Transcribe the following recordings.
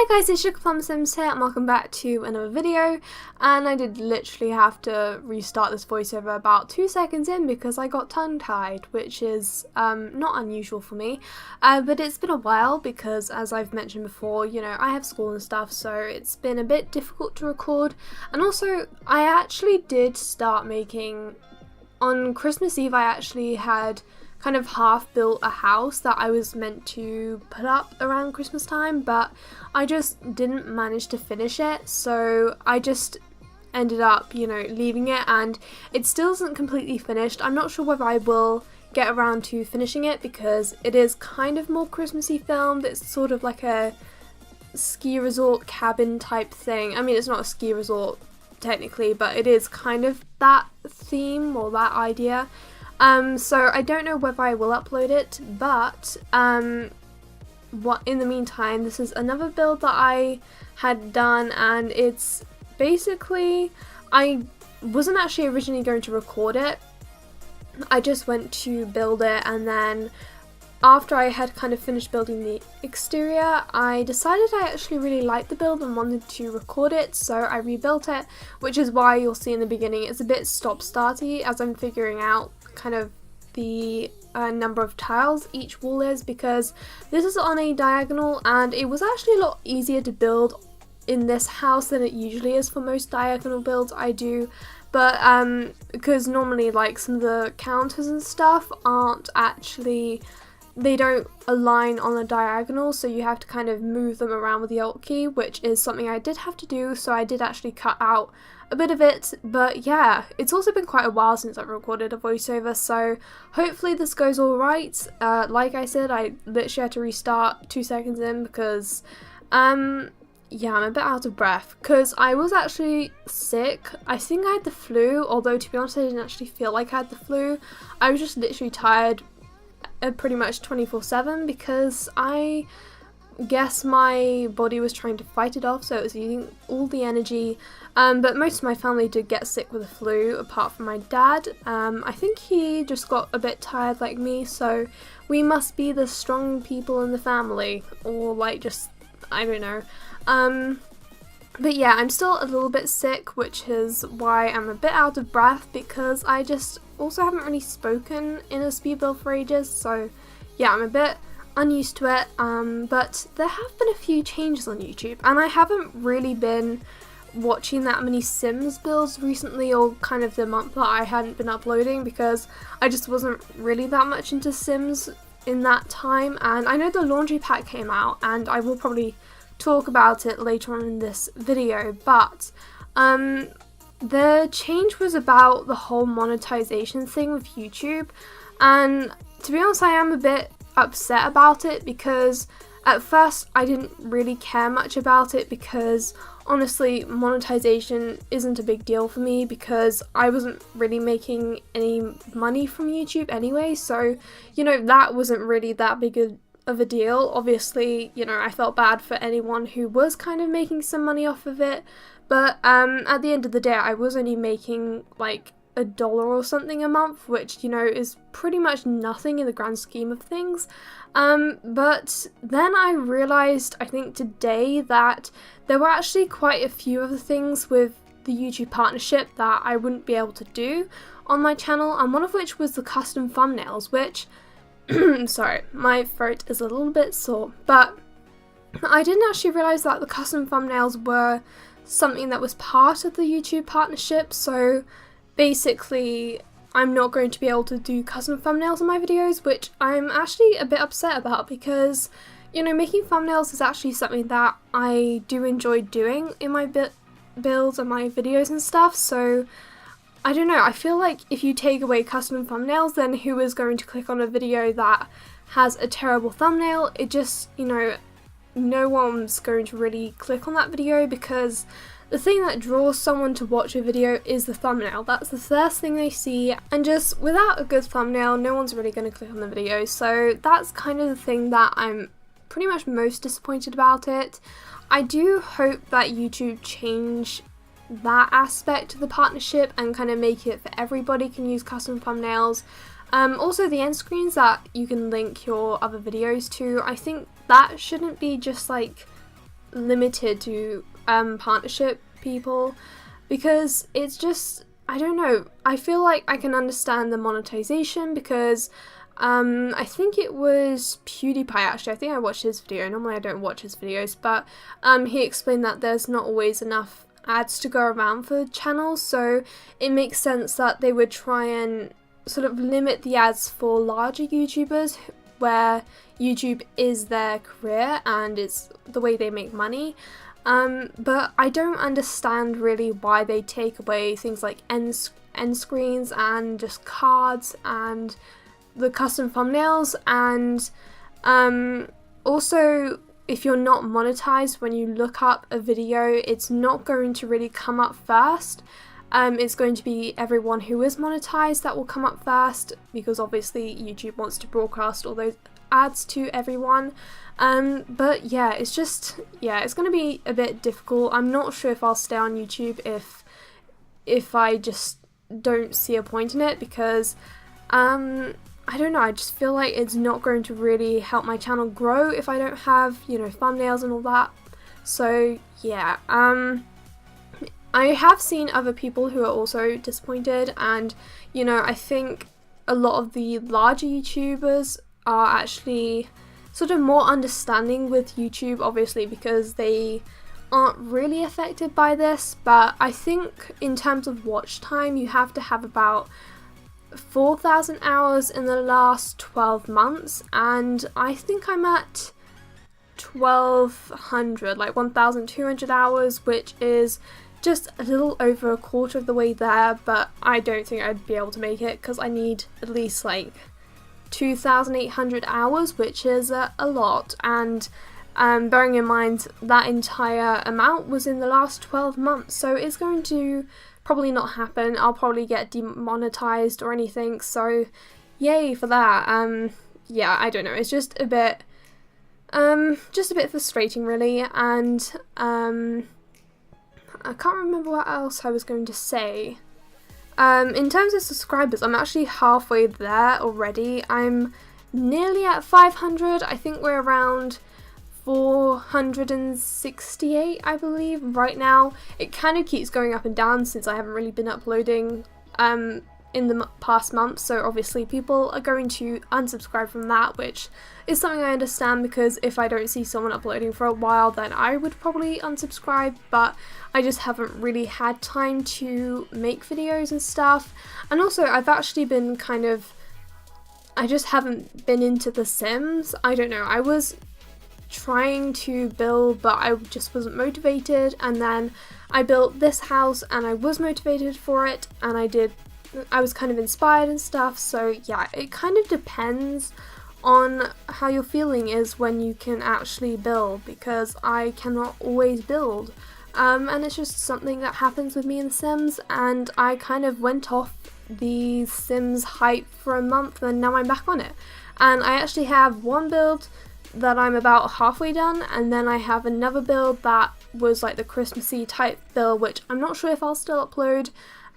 Hi guys, it's SugarPlumSims here and welcome back to another video, and I did literally have to restart this voiceover about 2 seconds in because I got tongue-tied, which is not unusual for me, but it's been a while because, as I've mentioned before, you know, I have school and stuff, so it's been a bit difficult to record. And also, I actually did start making, on Christmas Eve I actually had kind of half built a house that I was meant to put up around Christmas time, but I just didn't manage to finish it, so I just ended up, you know, leaving it, and it still isn't completely finished. I'm not sure whether I will get around to finishing it because it is kind of more Christmassy filmed. It's sort of like a ski resort cabin type thing. I mean, it's not a ski resort technically, but it is kind of that theme or that idea. So I don't know whether I will upload it, but what in the meantime, this is another build that I had done, and it's basically, I wasn't actually originally going to record it. I just went to build it, and then after I had kind of finished building the exterior, I decided I actually really liked the build and wanted to record it, so I rebuilt it, which is why you'll see in the beginning it's a bit stop-starty as I'm figuring out kind of the number of tiles each wall is, because this is on a diagonal and it was actually a lot easier to build in this house than it usually is for most diagonal builds I do, but because normally like some of the counters and stuff aren't actually, they don't align on a diagonal, so you have to kind of move them around with the Alt key, which is something I did have to do, so I did actually cut out a bit of it. But yeah, it's also been quite a while since I've recorded a voiceover, so hopefully this goes alright. Like I said, I literally had to restart 2 seconds in because yeah, I'm a bit out of breath because I was actually sick. I think I had the flu, although to be honest I didn't actually feel like I had the flu. I was just literally tired pretty much 24/7 because I guess my body was trying to fight it off, so it was using all the energy, but most of my family did get sick with the flu apart from my dad. I think he just got a bit tired like me, so we must be the strong people in the family, or like just, I don't know. But yeah, I'm still a little bit sick, which is why I'm a bit out of breath, because I just also haven't really spoken in a speed build for ages, so yeah, I'm a bit unused to it, but there have been a few changes on YouTube, and I haven't really been watching that many Sims builds recently, or kind of the month that I hadn't been uploading, because I just wasn't really that much into Sims in that time. And I know the laundry pack came out, and I will probably talk about it later on in this video, but the change was about the whole monetization thing with YouTube, and to be honest I am a bit upset about it, because at first I didn't really care much about it, because honestly monetization isn't a big deal for me because I wasn't really making any money from YouTube anyway, so you know, that wasn't really that big of a deal. Obviously, you know, I felt bad for anyone who was kind of making some money off of it, but at the end of the day I was only making like $1 or something a month, which, you know, is pretty much nothing in the grand scheme of things. But then I realized, I think today, that there were actually quite a few of the things with the YouTube partnership that I wouldn't be able to do on my channel, and one of which was the custom thumbnails, which sorry, my throat is a little bit sore, but I didn't actually realize that the custom thumbnails were something that was part of the YouTube partnership. So basically I'm not going to be able to do custom thumbnails on my videos, which I'm actually a bit upset about, because, you know, making thumbnails is actually something that I do enjoy doing in my builds and my videos and stuff, so I don't know, I feel like if you take away custom thumbnails, then who is going to click on a video that has a terrible thumbnail? It just, you know, no one's going to really click on that video, because the thing that draws someone to watch a video is the thumbnail. That's the first thing they see, and just without a good thumbnail, no one's really going to click on the video. So that's kind of the thing that I'm pretty much most disappointed about it. I do hope that YouTube change that aspect of the partnership and kind of make it for everybody can use custom thumbnails. Also the end screens that you can link your other videos to, I think that shouldn't be just like limited to partnership people, because it's just, I don't know, I feel like I can understand the monetization because I think it was PewDiePie actually, I think I watched his video. Normally I don't watch his videos, but he explained that there's not always enough ads to go around for channels, so it makes sense that they would try and sort of limit the ads for larger YouTubers where YouTube is their career and it's the way they make money. But I don't understand really why they take away things like end screens and just cards and the custom thumbnails, and also if you're not monetized, when you look up a video, it's not going to really come up first. It's going to be everyone who is monetized that will come up first, because obviously YouTube wants to broadcast all those ads to everyone. But yeah, it's just, yeah, it's going to be a bit difficult. I'm not sure if I'll stay on YouTube if I just don't see a point in it, because I don't know, I just feel like it's not going to really help my channel grow if I don't have, you know, thumbnails and all that. So yeah, I have seen other people who are also disappointed, and you know, I think a lot of the larger YouTubers are actually sort of more understanding with YouTube, obviously because they aren't really affected by this. But I think in terms of watch time, you have to have about 4,000 hours in the last 12 months, and I think I'm at 1,200, like 1,200 hours, which is just a little over a quarter of the way there, but I don't think I'd be able to make it because I need at least like 2,800 hours, which is a lot, and bearing in mind that entire amount was in the last 12 months, so it's going to probably not happen. I'll probably get demonetized or anything, so yay for that. Yeah, I don't know, it's just a bit frustrating really, and I can't remember what else I was going to say. In terms of subscribers, I'm actually halfway there already. I'm nearly at 500. I think we're around 468, I believe, right now. It kind of keeps going up and down since I haven't really been uploading in the past month, so obviously people are going to unsubscribe from that, which is something I understand, because if I don't see someone uploading for a while, then I would probably unsubscribe, but I just haven't really had time to make videos and stuff. And also I've actually been I just haven't been into The Sims. I don't know, I was trying to build, but I just wasn't motivated, and then I built this house and I was motivated for it, and I was kind of inspired and stuff. So yeah, it kind of depends on how your feeling is when you can actually build, because I cannot always build, and it's just something that happens with me in The Sims, and I kind of went off the Sims hype for a month and now I'm back on it, and I actually have one build that I'm about halfway done, and then I have another build that was like the Christmassy type build, which I'm not sure if I'll still upload.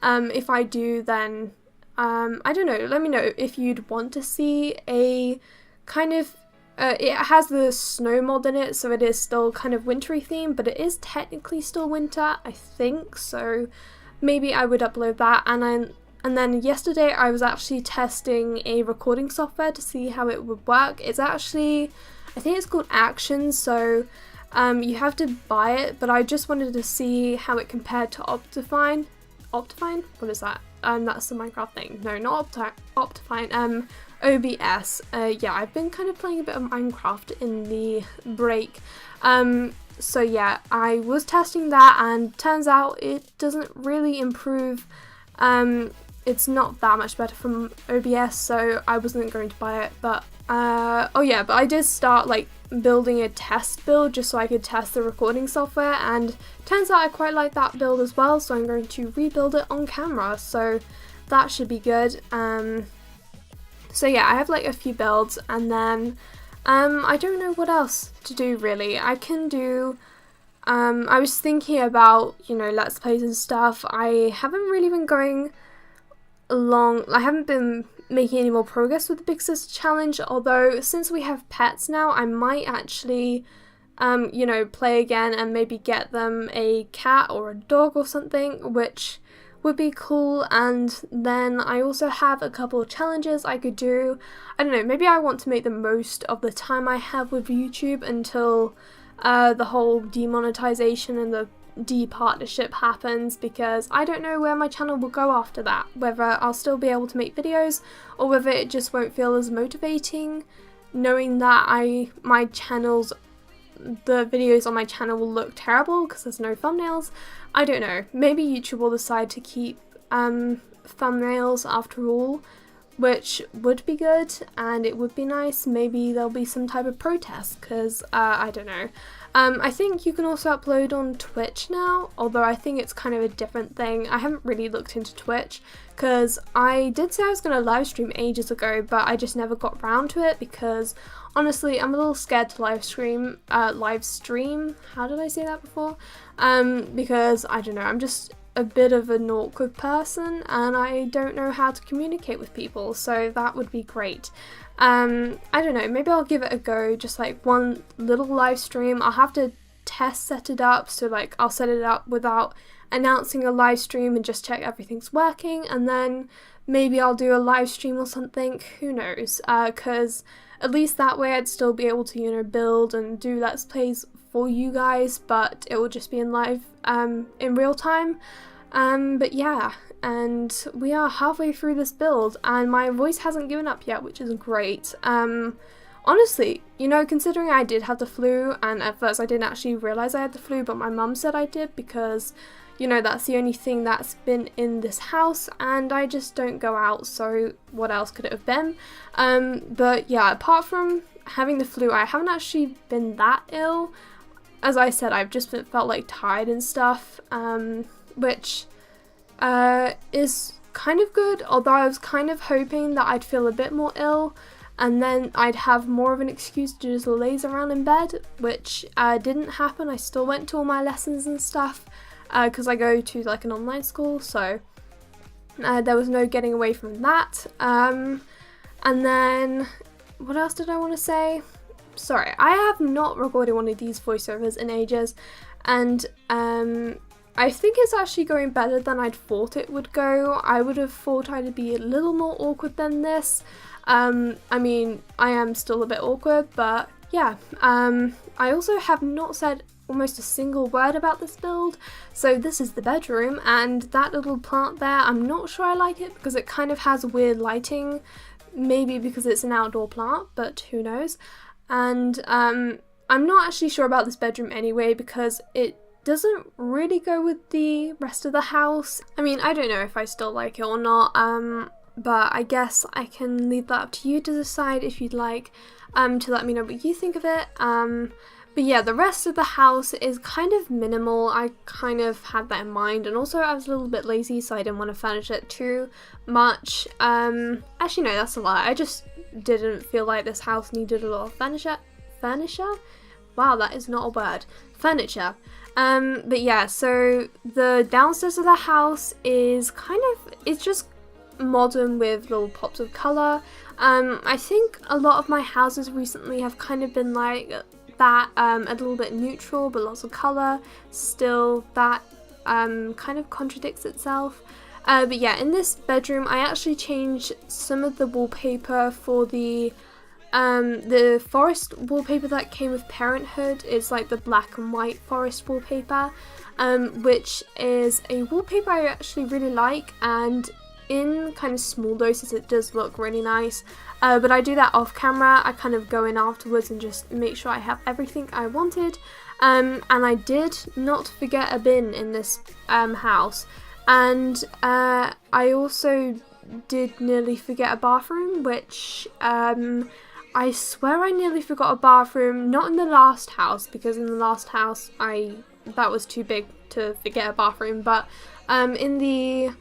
If I do, then I don't know, let me know if you'd want to see a kind of it has the snow mod in it, so it is still kind of wintry theme, but it is technically still winter, I think, so maybe I would upload that. And then yesterday I was actually testing a recording software to see how it would work. It's actually, I think it's called Action, so you have to buy it, but I just wanted to see how it compared to Optifine? What is that? That's the Minecraft thing. No, not Optifine, OBS. Yeah, I've been kind of playing a bit of Minecraft in the break. So yeah, I was testing that, and turns out it doesn't really improve. It's not that much better from OBS, so I wasn't going to buy it, but oh yeah, but I did start like building a test build just so I could test the recording software, and turns out I quite like that build as well, so I'm going to rebuild it on camera, so that should be good. So yeah, I have like a few builds, and then I don't know what else to do really. I can do I was thinking about, you know, Let's Plays and stuff. I haven't really been going along, I haven't been making any more progress with the Big Sister Challenge, although since we have pets now, I might actually you know, play again and maybe get them a cat or a dog or something, which would be cool. And then I also have a couple of challenges I could do. I don't know, maybe I want to make the most of the time I have with YouTube until the whole demonetization and the partnership happens, because I don't know where my channel will go after that, whether I'll still be able to make videos or whether it just won't feel as motivating knowing that the videos on my channel will look terrible because there's no thumbnails. I don't know, maybe YouTube will decide to keep thumbnails after all, which would be good and it would be nice. Maybe there'll be some type of protest, because I don't know. I think you can also upload on Twitch now, although I think it's kind of a different thing. I haven't really looked into Twitch because I did say I was going to live stream ages ago, but I just never got around to it because honestly I'm a little scared to live stream, how did I say that before? Because I don't know, I'm just a bit of an awkward person and I don't know how to communicate with people, so that would be great. I don't know, maybe I'll give it a go, just like one little live stream. I'll have to test set it up, so like I'll set it up without announcing a live stream and just check everything's working, and then maybe I'll do a live stream or something, who knows, because at least that way I'd still be able to, you know, build and do Let's Plays for you guys, but it will just be in live, in real time. But yeah, and we are halfway through this build and my voice hasn't given up yet, which is great. Honestly, you know, considering I did have the flu, and at first I didn't actually realise I had the flu, but my mum said I did because, you know, that's the only thing that's been in this house and I just don't go out, so what else could it have been? But yeah, apart from having the flu, I haven't actually been that ill. As I said, I've just felt like tired and stuff, which is kind of good, although I was kind of hoping that I'd feel a bit more ill and then I'd have more of an excuse to just laze around in bed, which didn't happen. I still went to all my lessons and stuff because I go to like an online school, so there was no getting away from that. And then what else did I want to say? Sorry, I have not recorded one of these voiceovers in ages, and I think it's actually going better than I'd thought it would go. I would have thought I'd be a little more awkward than this. I mean, I am still a bit awkward, but yeah. I also have not said almost a single word about this build. So this is the bedroom, and that little plant there, I'm not sure I like it because it kind of has weird lighting. Maybe because it's an outdoor plant, but who knows. And I'm not actually sure about this bedroom anyway because it doesn't really go with the rest of the house. I mean, I don't know if I still like it or not, but I guess I can leave that up to you to decide if you'd like to let me know what you think of it. But yeah, the rest of the house is kind of minimal. I kind of had that in mind, and also I was a little bit lazy, so I didn't want to furnish it too much. Actually no, that's a lie. I just didn't feel like this house needed a lot of furniture? Wow, that is not a word. Furniture. But yeah, so the downstairs of the house is it's just modern with little pops of colour. I think a lot of my houses recently have kind of been like that, a little bit neutral but lots of colour. Still, that kind of contradicts itself. But yeah, in this bedroom I actually changed some of the wallpaper for the forest wallpaper that came with Parenthood. Is like the black and white forest wallpaper, which is a wallpaper I actually really like, and in kind of small doses it does look really nice. But I do that off camera. I kind of go in afterwards and just make sure I have everything I wanted. And I did not forget a bin in this house, and I also did nearly forget a bathroom, which I swear I nearly forgot a bathroom, not in the last house, because in the last house that was too big to forget a bathroom, but in the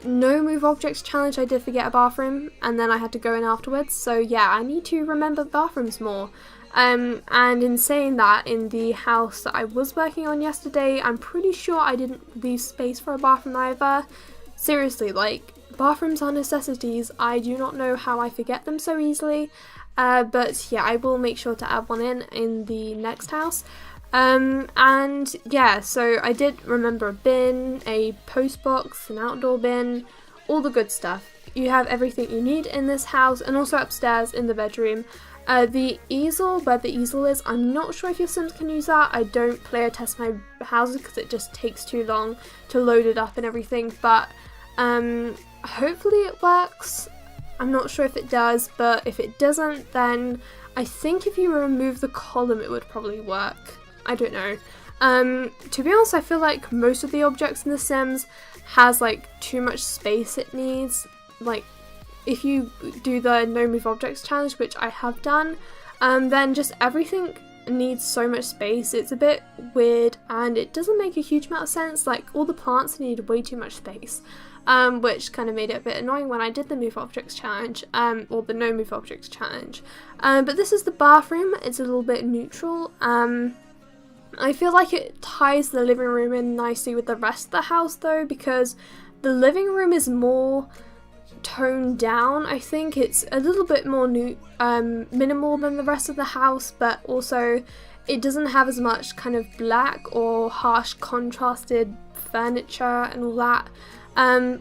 No Move Objects challenge I did forget a bathroom, and then I had to go in afterwards, so yeah, I need to remember bathrooms more. And in saying that, in the house that I was working on yesterday, I'm pretty sure I didn't leave space for a bathroom either. Seriously, like, bathrooms are necessities. I do not know how I forget them so easily. but yeah, I will make sure to add one in the next house. And yeah, so I did remember a bin, a post box, an outdoor bin, all the good stuff. You have everything you need in this house, and also upstairs in the bedroom. The easel, where the easel is, I'm not sure if your Sims can use that. I don't player test my houses because it just takes too long to load it up and everything, but hopefully it works. I'm not sure if it does, but if it doesn't, then I think if you remove the column it would probably work. I don't know. To be honest, I feel like most of the objects in The Sims has like too much space it needs. Like, if you do the no move objects challenge, which I have done, then just everything needs so much space. It's a bit weird and it doesn't make a huge amount of sense. Like, all the plants need way too much space, which kind of made it a bit annoying when I did the move objects challenge, or the no move objects challenge. But this is the bathroom. It's a little bit neutral. I feel like it ties the living room in nicely with the rest of the house though, because the living room is more toned down. I think it's a little bit more minimal than the rest of the house, but also it doesn't have as much kind of black or harsh contrasted furniture and all that,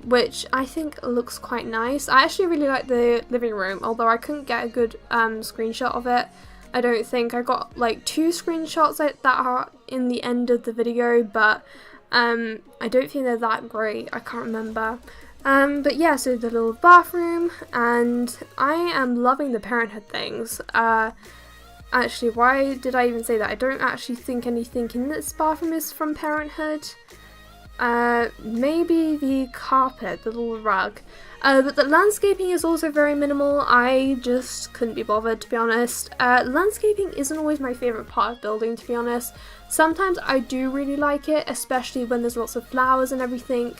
which I think looks quite nice. I actually really like the living room, although I couldn't get a good screenshot of it. I don't think. I got like 2 screenshots that are in the end of the video, but I don't think they're that great. I can't remember. But yeah, so the little bathroom, and I am loving the parenthood things. Actually, why did I even say that? I don't actually think anything in this bathroom is from Parenthood. Maybe the carpet, the little rug. But the landscaping is also very minimal. I just couldn't be bothered, to be honest. Landscaping isn't always my favourite part of building, to be honest. Sometimes I do really like it, especially when there's lots of flowers and everything.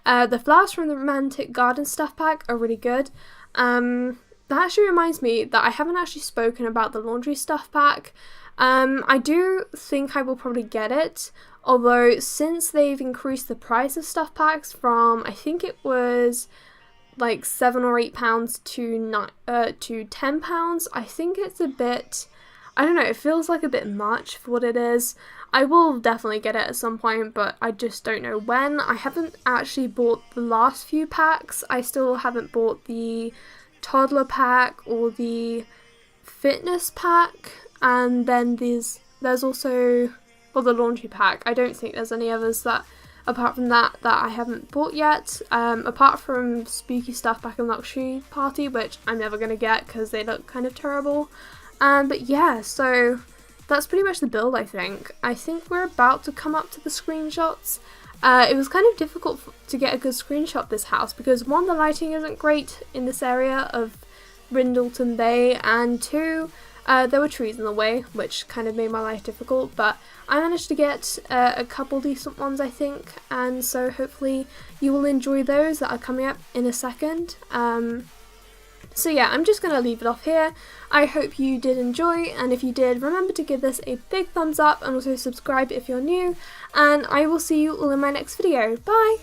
The flowers from the Romantic Garden stuff pack are really good. That actually reminds me that I haven't actually spoken about the laundry stuff pack. I do think I will probably get it, although since they've increased the price of stuff packs from, I think it was like £7 or £8 to £10, I think it's a bit, I don't know, it feels like a bit much for what it is. I will definitely get it at some point, but I just don't know when. I haven't actually bought the last few packs. I still haven't bought the toddler pack or the fitness pack, and then there's also, well, the laundry pack. I don't think there's any others that, apart from that I haven't bought yet, apart from Spooky Stuff Pack and Luxury Party, which I'm never going to get because they look kind of terrible. But yeah, so that's pretty much the build, I think. I think we're about to come up to the screenshots. It was kind of difficult to get a good screenshot of this house because 1, the lighting isn't great in this area of Brindleton Bay, and 2, there were trees in the way, which kind of made my life difficult, but I managed to get a couple decent ones, I think, and so hopefully you will enjoy those that are coming up in a second. So yeah, I'm just going to leave it off here. I hope you did enjoy, and if you did, remember to give this a big thumbs up and also subscribe if you're new, and I will see you all in my next video. Bye!